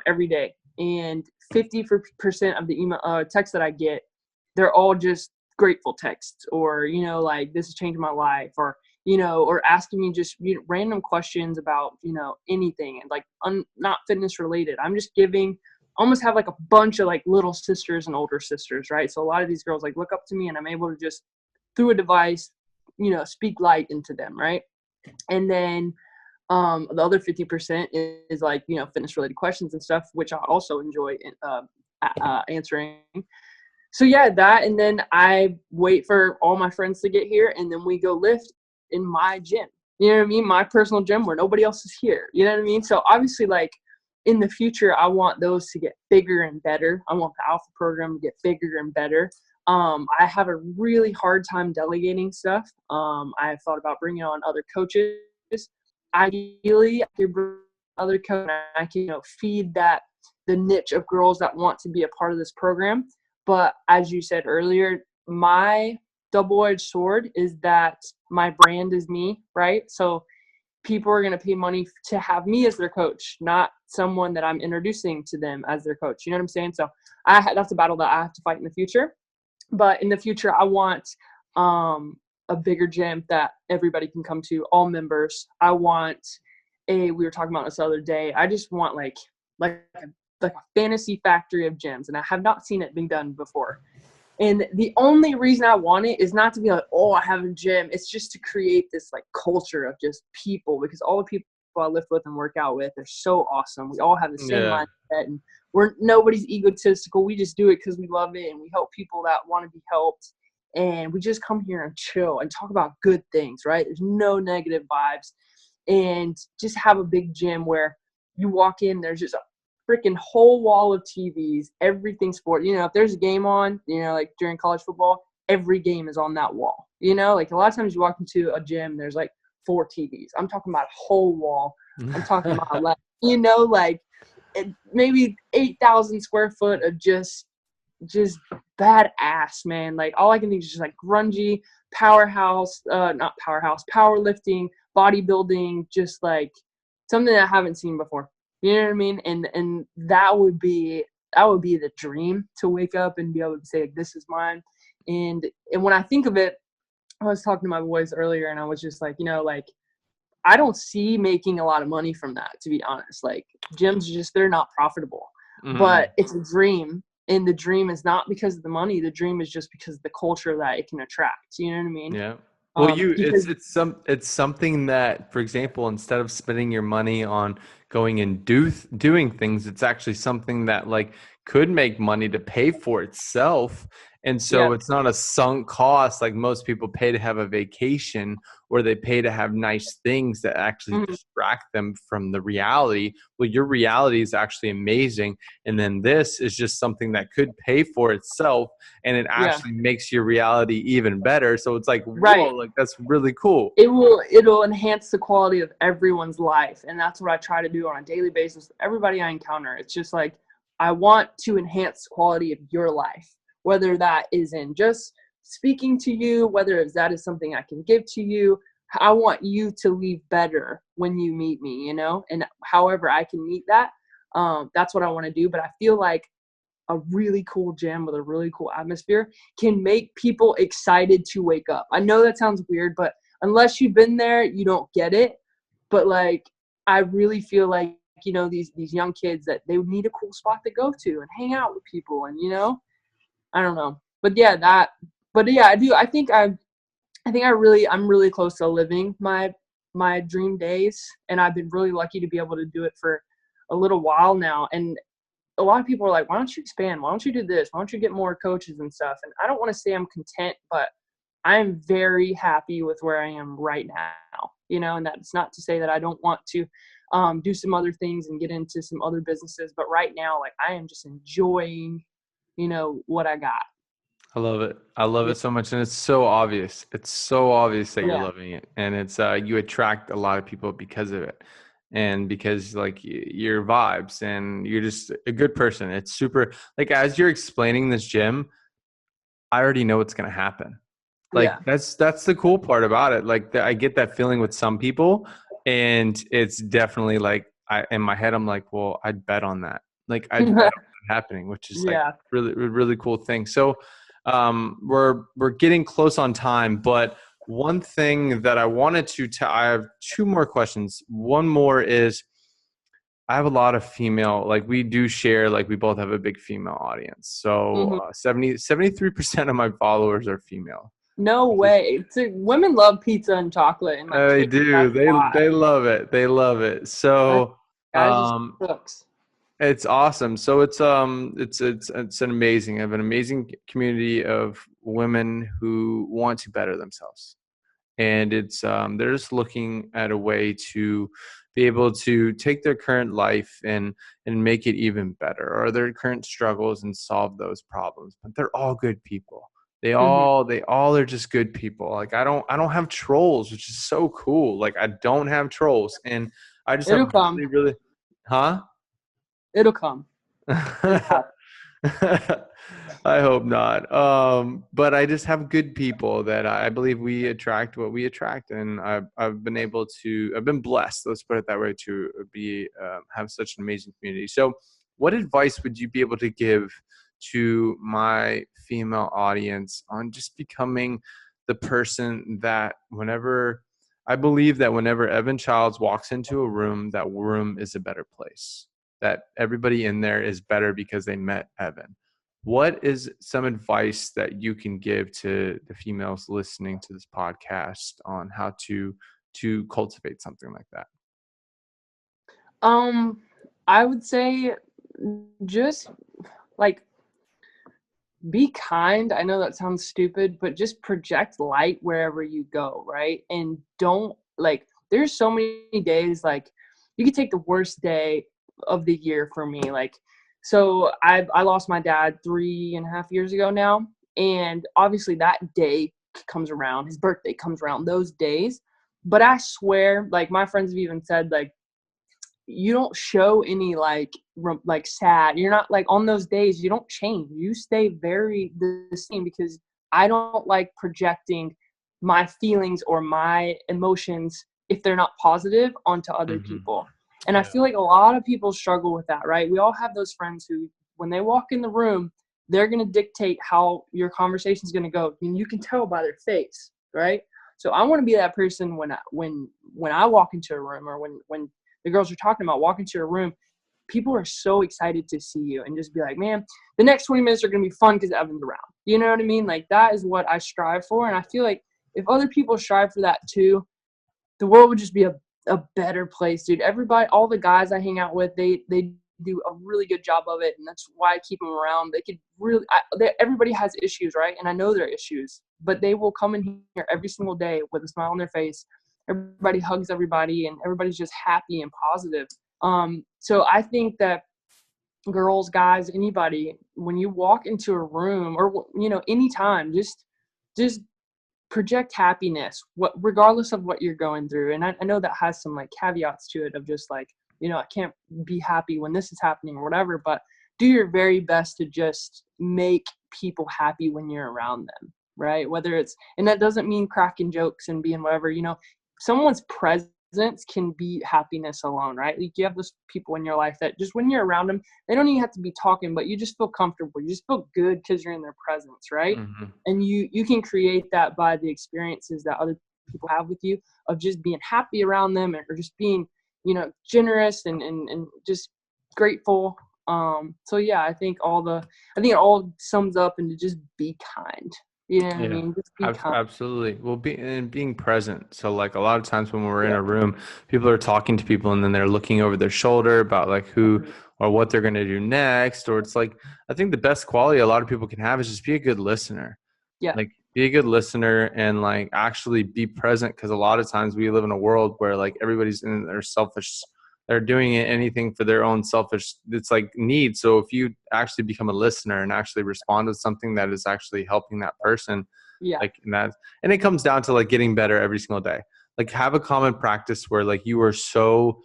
every day, and 50% of the email texts that I get, they're all just grateful texts, or like, this has changed my life, or or asking me just random questions about anything, and like not fitness related. I'm just giving, almost have like a bunch of like little sisters and older sisters, right? So a lot of these girls like look up to me, and I'm able to just through a device speak light into them, right? And then the other 50% is like fitness related questions and stuff, which I also enjoy answering. So yeah, that, and then I wait for all my friends to get here, and then we go lift in my gym. You know what I mean? My personal gym where nobody else is here. You know what I mean? So obviously, like, in the future, I want those to get bigger and better. I want the alpha program to get bigger and better. I have a really hard time delegating stuff. I have thought about bringing on other coaches. Ideally, I could bring other coaches, and I can feed the niche of girls that want to be a part of this program. But as you said earlier, my double-edged sword is that my brand is me, right? So people are going to pay money to have me as their coach, not someone that I'm introducing to them as their coach. You know what I'm saying? So that's a battle that I have to fight in the future. But in the future, I want a bigger gym that everybody can come to, all members. I want we were talking about this the other day, I just want like a fantasy factory of gyms, and I have not seen it being done before. And the only reason I want it is not to be like, oh, I have a gym. It's just to create this like culture of just people, because all the people I lift with and work out with are so awesome. We all have the same mindset, and nobody's egotistical. We just do it because we love it, and we help people that want to be helped. And we just come here and chill and talk about good things, right? There's no negative vibes, and just have a big gym where you walk in, there's just a freaking whole wall of TVs, everything sport. If there's a game on, like during college football, every game is on that wall. Like a lot of times you walk into a gym, there's like 4 TVs. I'm talking about a whole wall. I'm talking about like maybe 8,000 square foot of just badass, man. Like all I can think is just like grungy powerhouse, not powerhouse, powerlifting, bodybuilding, just like something I haven't seen before. You know what I mean? And that would be the dream, to wake up and be able to say, like, this is mine. And when I think of it, I was talking to my boys earlier, and I was just like, like, I don't see making a lot of money from that, to be honest. Like, gyms they're not profitable. But it's a dream, and the dream is not because of the money. The dream is just because of the culture that it can attract. You know what I mean? Yeah. Well, it's something that, for example, instead of spending your money on going and doing things, it's actually something that like could make money to pay for itself. And so it's not a sunk cost like most people pay to have a vacation, or they pay to have nice things that actually distract them from the reality. Well, your reality is actually amazing. And then this is just something that could pay for itself, and it actually makes your reality even better. So it's like, whoa, like that's really cool. It'll enhance the quality of everyone's life. And that's what I try to do on a daily basis with everybody I encounter. It's just like, I want to enhance the quality of your life, whether that is in just speaking to you, whether that is something I can give to you. I want you to leave better when you meet me, and however I can meet that, that's what I want to do. But I feel like a really cool gym with a really cool atmosphere can make people excited to wake up. I know that sounds weird, but unless you've been there, you don't get it. But like, I really feel like, these young kids, that they need a cool spot to go to and hang out with people, and I don't know. But yeah, I do. I'm really close to living my dream days, and I've been really lucky to be able to do it for a little while now. And a lot of people are like, why don't you expand? Why don't you do this? Why don't you get more coaches and stuff? And I don't want to say I'm content, but I'm very happy with where I am right now, and that's not to say that I don't want to do some other things and get into some other businesses. But right now, like, I am just enjoying, what I got. I love it. I love Yeah. it so much, and it's so obvious. It's so obvious that you're Yeah. loving it, and it's you attract a lot of people because of it, and because like your vibes, and you're just a good person. It's super. Like as you're explaining this gym, I already know what's gonna happen. Like Yeah. that's the cool part about it. Like I get that feeling with some people, and it's definitely like I in my head I'm like, well, I'd bet on that. Like I'd bet on that happening, which is like Yeah. really cool thing. So we're getting close on time, but one thing that I wanted to I have two more questions. One more is I have a lot of female, like we do share, like we both have a big female audience. So Hmm. 73% of my followers are female. No Which is way. Women love pizza and chocolate and like they cake. do. That's They why. love it. They love it. Like, So guys are um cooks. it's awesome. So it's an amazing. I have an amazing community of women who want to better themselves. And it's they're just looking at a way to be able to take their current life and make it even better, or their current struggles and solve those problems. But they're all good people. Hmm. They all are just good people. Like I don't have trolls, which is so cool. Like I don't have trolls, and I just have It'll come. really, huh? It'll come. It will. I hope not. But I just have good people that I believe we attract what we attract, and I've been able to. I've been blessed. Let's put it that way to be have such an amazing community. So, what advice would you be able to give to my female audience on just becoming the person that whenever I believe that whenever Evan Childs walks into a room, that room is a better place, that everybody in there is better because they met Evan. What is some advice that you can give to the females listening to this podcast on how to cultivate something like that? Um, I would say just like be kind. I know that sounds stupid, but just project light wherever you go, right? And don't like there's so many days like you could take the worst day of the year for me. Like so I lost my dad 3.5 years ago now. And obviously that day comes around, his birthday comes around, those days. But I swear, like my friends have even said, like you don't show any like sad. You're not like on those days. You don't change. You stay very the same because I don't like projecting my feelings or my emotions if they're not positive onto other Hmm. people. And I Yeah. feel like a lot of people struggle with that, right? We all have those friends who, when they walk in the room, they're going to dictate how your conversation is going to go. And you can tell by their face, right? So I want to be that person when I walk into a room or when the girls are talking about walking to your room, people are so excited to see you and just be like, man, the next 20 minutes are going to be fun because Evan's around. You know what I mean? Like that is what I strive for. And I feel like if other people strive for that too, the world would just be a better place, dude. Everybody, all the guys I hang out with, they do a really good job of it. And that's why I keep them around. They could really, everybody has issues, right? And I know their issues, but they will come in here every single day with a smile on their face. Everybody hugs everybody and everybody's just happy and positive. So I think that girls, guys, anybody, when you walk into a room or, anytime, just project happiness, regardless of what you're going through. And I know that has some like caveats to it of just like, I can't be happy when this is happening or whatever, but do your very best to just make people happy when you're around them, right? Whether it's, and that doesn't mean cracking jokes and being whatever, someone's presence can be happiness alone, right? Like you have those people in your life that just when you're around them, they don't even have to be talking, but you just feel comfortable. You just feel good because you're in their presence, right? Hmm. And you can create that by the experiences that other people have with you of just being happy around them or just being generous and just grateful. So yeah, I think it all sums up into just be kind. You know what I Yeah, mean? Just be kind. absolutely. Well, being present. So, like a lot of times when we're in Yeah. a room, people are talking to people, and then they're looking over their shoulder about like who Mhm. or what they're going to do next. Or it's like I think the best quality a lot of people can have is just be a good listener. Yeah. Like be a good listener and like actually be present, because a lot of times we live in a world where like everybody's in their selfish they're doing anything for their own selfish, it's like need. So if you actually become a listener and actually respond to something that is actually helping that person, Yeah. like and it comes down to like getting better every single day. Like have a common practice where like you are so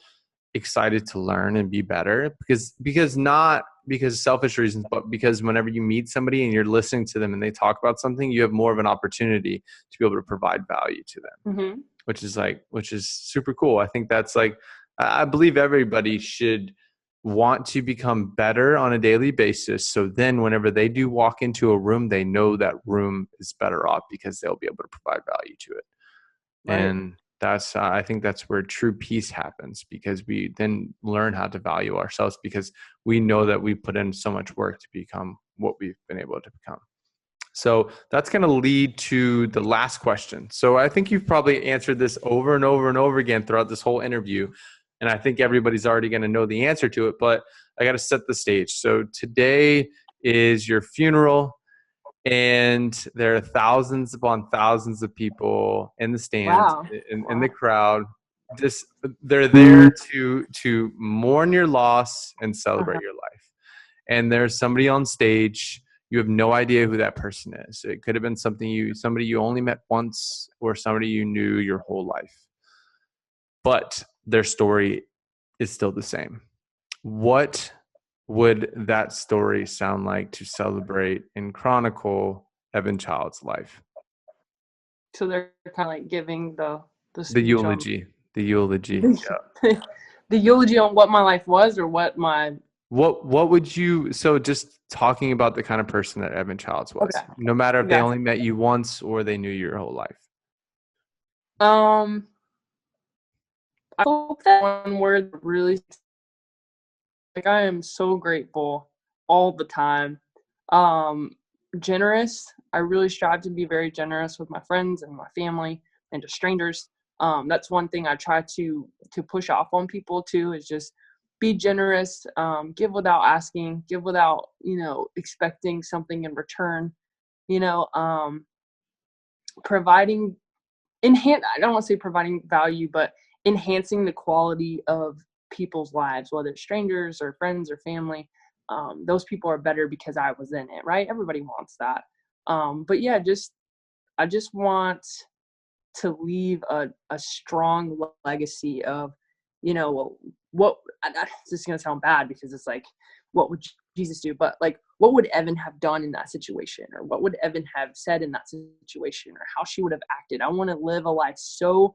excited to learn and be better, because not because selfish reasons, but because whenever you meet somebody and you're listening to them and they talk about something, you have more of an opportunity to be able to provide value to them, Mm-hmm. which is super cool. I think that's like, I believe everybody should want to become better on a daily basis. So then whenever they do walk into a room, they know that room is better off because they'll be able to provide value to it. Right. And that's, I think that's where true peace happens, because we then learn how to value ourselves because we know that we put in so much work to become what we've been able to become. So that's going to lead to the last question. So I think you've probably answered this over and over and over again throughout this whole interview. And I think everybody's already going to know the answer to it, but I got to set the stage. So today is your funeral, and there are thousands upon thousands of people in the stands, Wow. in the crowd. Just they're there to mourn your loss and celebrate your life. And there's somebody on stage. You have no idea who that person is. It could have been somebody you only met once, or somebody you knew your whole life. But their story is still the same. What would that story sound like to celebrate and chronicle Evan Child's life? So they're kind of like giving the The speech eulogy. The eulogy. on Yeah. the eulogy on what my life was, or what my. What would you, so just talking about the kind of person that Evan Childs was, Okay. no matter if they Gotcha. only met you once or they knew your whole life. I hope that one word really, like, I am so grateful all the time. Generous. I really strive to be very generous with my friends and my family and to strangers. That's one thing I try to push off on people too, is just be generous, give without asking, give without, expecting something in return, you know, providing I don't want to say providing value, but enhancing the quality of people's lives, whether it's strangers or friends or family. Those people are better because I was in it, right? Everybody wants that. But yeah, I just want to leave a strong legacy of, what this is going to sound bad because it's like, what would Jesus do? But like, what would Evan have done in that situation? Or what would Evan have said in that situation? Or how she would have acted? I want to live a life so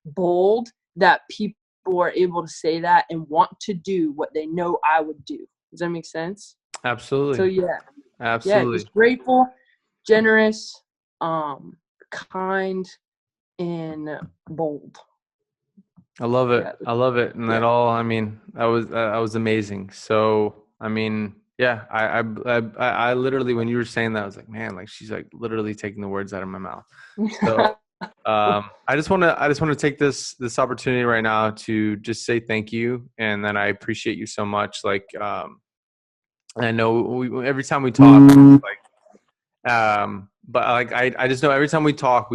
bold that people are able to say that and want to do what they know I would do. Does that make sense? Absolutely. So yeah, Absolutely. just grateful, generous, kind, and bold. I love it. Yeah, I love it. And that yeah. all, I mean, that was amazing. So, I mean, yeah, I literally, when you were saying that, I was like, man, like she's like literally taking the words out of my mouth. So, I just want to take this opportunity right now to just say thank you. And then I appreciate you so much. Like, I know every time we talk, like, but like, I just know every time we talk,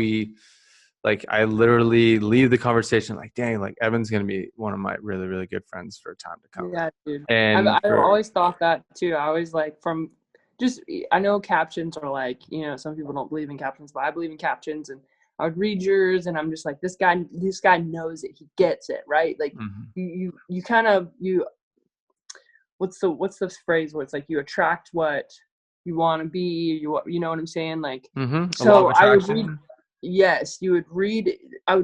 like I literally leave the conversation like, dang, like Evan's going to be one of my really, really good friends for time to come. Yeah, dude. And I always thought that too. I always like I know captions are like, some people don't believe in captions, but I believe in captions, and I would read yours and I'm just like, this guy knows it. He gets it, right? Like Mhm. you kind of, what's the phrase where it's like you attract what you want to be, you know what I'm saying? Like, A law of so I would read, attraction. yes, I would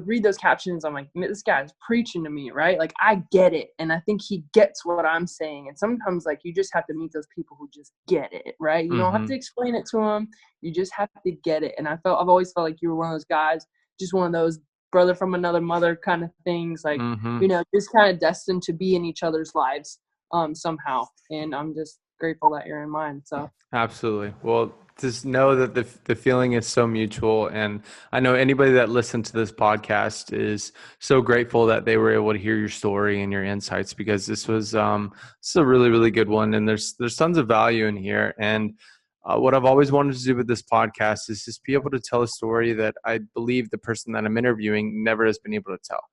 read those captions. I'm like, this guy's preaching to me, right? Like, I get it. And I think he gets what I'm saying. And sometimes, like, you just have to meet those people who just get it, right? You don't have to explain it to them. You just have to get it. And I've always felt like you were one of those guys, just one of those brother from another mother kind of things, like, just kind of destined to be in each other's lives somehow. And I'm just grateful that you're in mine. So Absolutely. Well, just know that the feeling is so mutual, and I know anybody that listened to this podcast is so grateful that they were able to hear your story and your insights, because this is a really, really good one, and there's tons of value in here. And what I've always wanted to do with this podcast is just be able to tell a story that I believe the person that I'm interviewing never has been able to tell.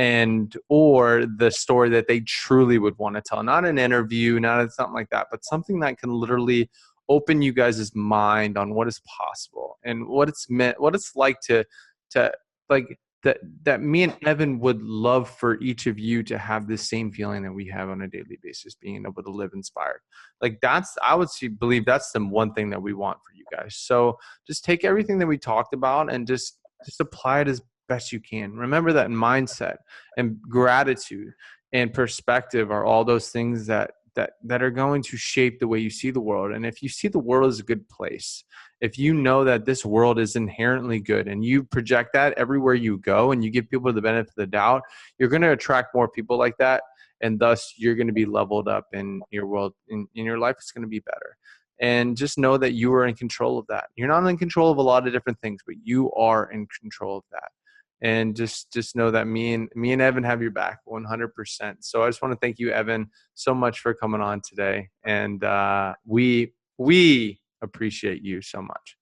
and or the story that they truly would want to tell. Not an interview, not something like that, but something that can literally open you guys' mind on what is possible and what it's meant, what it's like to like that me and Evan would love for each of you to have the same feeling that we have on a daily basis, being able to live inspired. Like that's, I would believe that's the one thing that we want for you guys. So just take everything that we talked about and just apply it as best you can. Remember that mindset and gratitude and perspective are all those things that are going to shape the way you see the world. And if you see the world as a good place, if you know that this world is inherently good and you project that everywhere you go and you give people the benefit of the doubt, you're going to attract more people like that. And thus you're going to be leveled up in your world, in your life. It's going to be better. And just know that you are in control of that. You're not in control of a lot of different things, but you are in control of that. And just know that me and Evan have your back 100%. So I just want to thank you, Evan, so much for coming on today. And we appreciate you so much.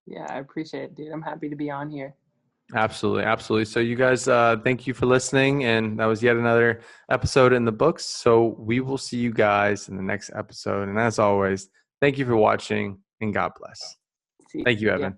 Yeah, I appreciate it, dude. I'm happy to be on here. Absolutely. Absolutely. So you guys, thank you for listening. And that was yet another episode in the books. So we will see you guys in the next episode. And as always, thank you for watching and God bless. See Thank you, ya. Evan.